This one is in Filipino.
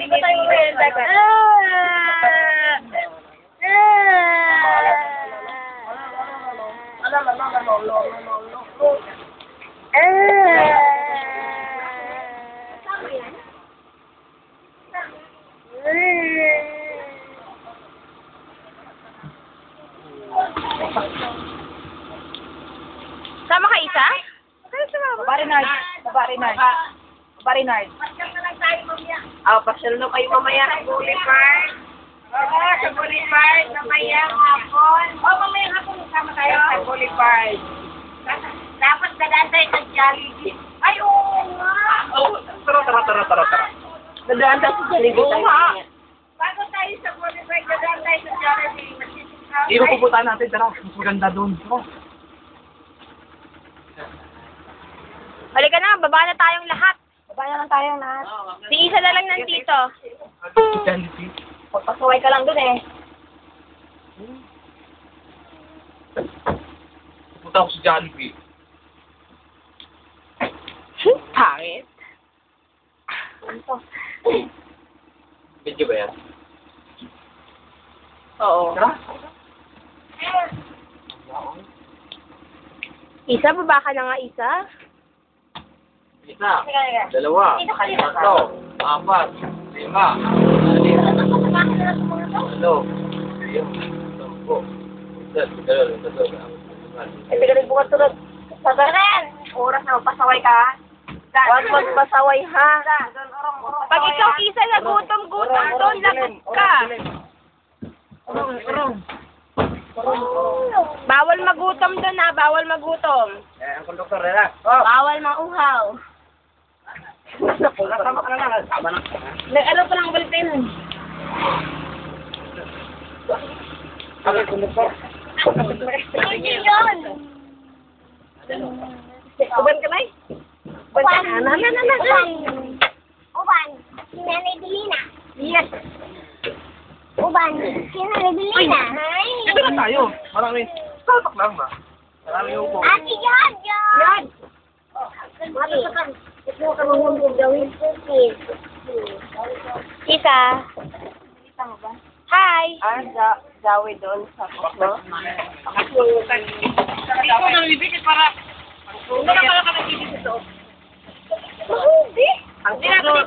Hindi ko tayo merienda ka. Sama ka isa? Baba Renard. Baba Renard. Pasyal na kayo mamaya. Sa Boulevard. Sa Boulevard. Mamayang hapon. Mamayang hapon. Sama tayo. Sa Boulevard. Dapat dadaan tayo sa Jollibee. Ay, oo nga. Tara. Dadaan tayo sa Jollibee. Oo nga. Bago tayo sa Boulevard, dadaan tayo sa Jollibee. Hindi mo pupuntahan natin, tara. Mas maganda doon. Halika na, baba na tayong lahat. Baba na lang tayong lahat. Si Isa na lang nandito. Jollibee. Pagpasuway ka lang dun eh. Pupunta ako sa Jollibee. Pangit. Video ba yan? Oo. Tara. Isa, baba ka na nga, Isa. Isa. Dalawa. Tatlo. Apat. Lima. Walo. Siyam. Sampo. Tatlo. Eh, tigalig bukas tulad. Sagaran! Oras na magpasaway ka. Huwag magpasaway ha. Pag ikaw, Isa, nagutom-gutom doon, lagot ka. Bawal magutom doon ha, bawal magutom. Ang konduktor na. Bawal mauhaw. Sama ka na. Sama na. Ano pa lang balitin? Ang konduktor. Hindi yun! Uban ka na eh? Uban! Uban, si Nanay Belina. Yes! Uban, si Nanay Belina. Dito na tayo. Marami. Tatak lang ba? Marami upo. Ate John! Yan! Ito ka mahulog gawin. Isa. Hi. Jawi doon sa kusno. Dito nang bibigit para... Hindi na pala ka nagbibigit ito. Hindi. Ang kusno.